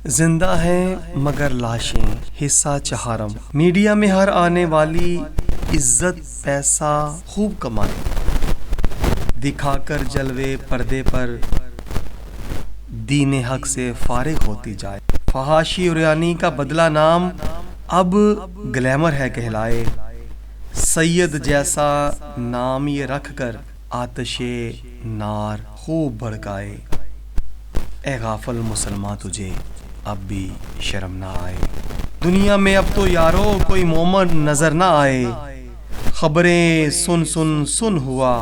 زندہ ہیں مگر لاشیں، حصہ چہارم۔ میڈیا میں ہر آنے والی عزت پیسہ خوب کمائے، دکھا کر جلوے پردے پر دین حق سے فارغ ہوتی جائے۔ فحاشی اور یعنی کا بدلہ نام اب گلیمر ہے کہلائے، سید جیسا نام یہ رکھ کر آتش نار خوب بھڑکائے۔ اے غافل مسلمان تجھے اب بھی شرم نہ آئے، دنیا میں اب تو یارو کوئی مومن نظر نہ آئے۔ خبریں سن سن سن ہوا،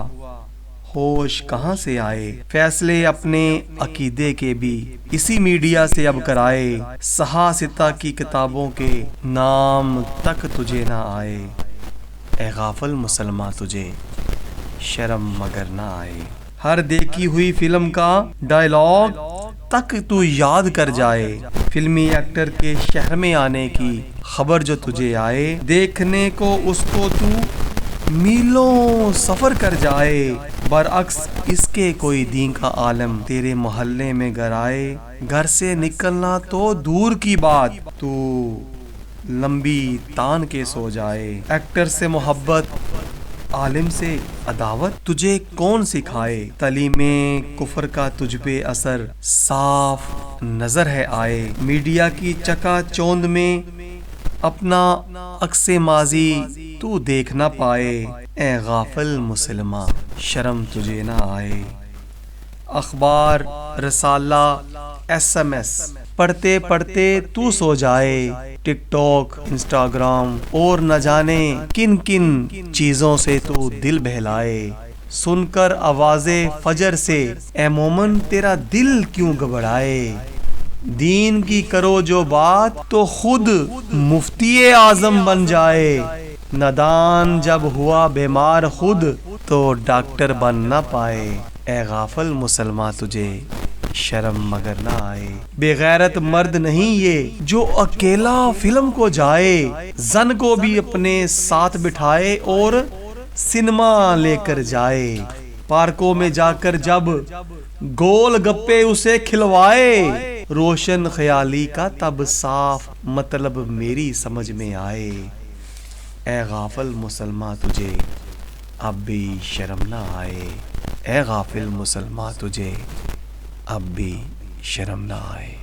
ہوش کہاں سے آئے، فیصلے اپنے عقیدے کے بھی اسی میڈیا سے اب کرائے۔ صحافتہ کی کتابوں کے نام تک تجھے نہ آئے، اے غافل مسلمان تجھے شرم مگر نہ آئے۔ ہر دیکھی ہوئی فلم کا ڈائیلاگ تک تو یاد کر جائے، فلمی ایکٹر کے شہر میں آنے کی خبر جو تجھے آئے، دیکھنے کو اس کو تو میلوں سفر کر جائے۔ برعکس اس کے کوئی دین کا عالم تیرے محلے میں گر آئے، گھر سے نکلنا تو دور کی بات، تو لمبی تان کے سو جائے۔ ایکٹر سے محبت، عالم سے عداوت تجھے کون سکھائے، تعلیم کفر کا تجھ پہ اثر صاف نظر ہے آئے۔ میڈیا کی چکا چوند میں اپنا عکس ماضی تو دیکھ نہ پائے، اے غافل مسلمان شرم تجھے نہ آئے۔ اخبار، رسالہ، SMS پڑھتے پڑھتے تو سو جائے، ٹک ٹاک، انسٹاگرام اور نہ جانے کن کن چیزوں سے تو دل بہلائے۔ سن کر آواز فجر سے اے مومن تیرا دل کیوں گھبرائے، دین کی کرو جو بات تو خود مفتی اعظم بن جائے۔ نادان جب ہوا بیمار خود تو ڈاکٹر بن نہ پائے، اے غافل مسلمان تجھے شرم مگر نہ آئے۔ بے غیرت مرد نہیں یہ جو اکیلا فلم کو جائے، زن کو بھی اپنے ساتھ بٹھائے اور سنیما لے کر جائے۔ پارکوں میں جا کر جب گول گپے اسے کھلوائے، روشن خیالی کا تب صاف مطلب میری سمجھ میں آئے۔ اے غافل مسلمان تجھے اب بھی شرم نہ آئے، اے غافل مسلمان تجھے اب بھی شرم نہ آئے۔